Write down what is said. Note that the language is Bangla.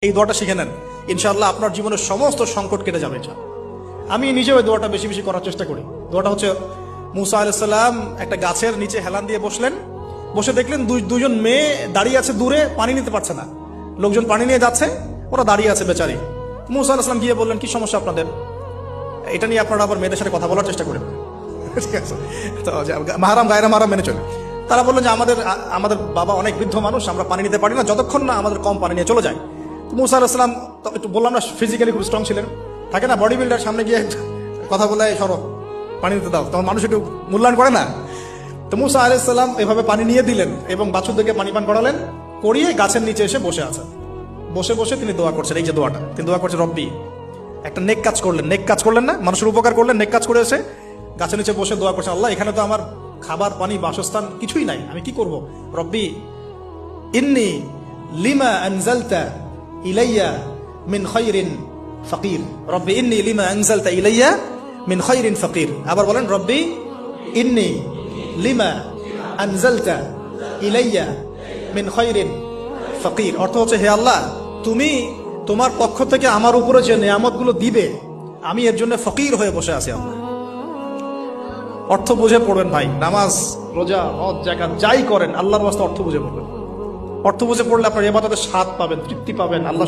এই দোয়াটা শিখে নেন, ইনশাআল্লাহ আপনার জীবনের সমস্ত সংকট কেটে যাবে। আমি নিজেও এই দোয়াটা বেশি বেশি করার চেষ্টা করি। দোয়াটা হচ্ছে, মুসা আলাইহিস সালাম একটা গাছের নিচে হেলান দিয়ে বসলেন, বসে দেখলেন দুজন মেয়ে দাঁড়িয়ে আছে দূরে, পানি নিতে পারছে না। লোকজন পানি নিয়ে যাচ্ছে, ওরা দাঁড়িয়ে আছে বেচারি। মুসা আলাইহিস সালাম গিয়ে বললেন, কি সমস্যা আপনাদের? এটা নিয়ে আপনারা আবার মেয়েদের সাথে কথা বলার চেষ্টা করেন, ঠিক আছে? তো মাহারাম গায়রা মাহারাম মেনে চলে। তারা বললেন যে আমাদের বাবা অনেক বৃদ্ধ মানুষ, আমরা পানি নিতে পারি না যতক্ষণ না আমাদের কম পানি নিয়ে চলে যায়। মুসা আলাইহিস সালাম একটু বললাম না, ফিজিক্যালি খুব স্ট্রং ছিলেন, থাকে না বডি বিল্ডার, সামনে গিয়ে কথা বলে সরো পানি দিতে দাও, তখন মানুষ একটু মূল্যায়ন করে না। তো মুসা আলাইহিস সালাম এভাবে পানি নিয়ে দিলেন এবং বাছুরদেরকে পানি পান করালেন, করিয়ে গাছের নিচে এসে বসে আছেন। বসে বসে তিনি দোয়া করছেন, এই যে দোয়াটা তিনি দোয়া করছেন, রব্বি, একটা নেক কাজ করলেন, নেক কাজ করলেন না, মানুষের উপকার করলেন, নেক কাজ করে এসে গাছের নিচে বসে দোয়া করছেন, আল্লাহ এখানে তো আমার খাবার পানি বাসস্থান কিছুই নাই, আমি কি করব? রব্বি ইন্নি লিমা আনজালতা ইলাইয়া মিন খায়রিন ফাকির, রব্বি ইন্নি লিমা আনজালতা ইলাইয়া মিন খায়রিন ফাকির। আবার বলেন, রব্বি ইন্নি লিমা আনজালতা ইলাইয়া মিন খায়রিন ফাকির। অর্থ হচ্ছে, হে আল্লাহ, তুমি তোমার পক্ষ থেকে আমার উপরে যে নিয়ামতগুলো দিবে, আমি এর জন্য ফকির হয়ে বসে আছি। আল্লাহ অর্থ বুঝে পড়বেন ভাই, নামাজ রোজা হজ যাকাত যাই করেন আল্লাহর ওয়াস্তে অর্থ বুঝে পড়বেন। অর্থ বুঝে পড়লে আপনার ইবাদতের স্বাদ পাবেন, তৃপ্তি পাবেন, আল্লাহ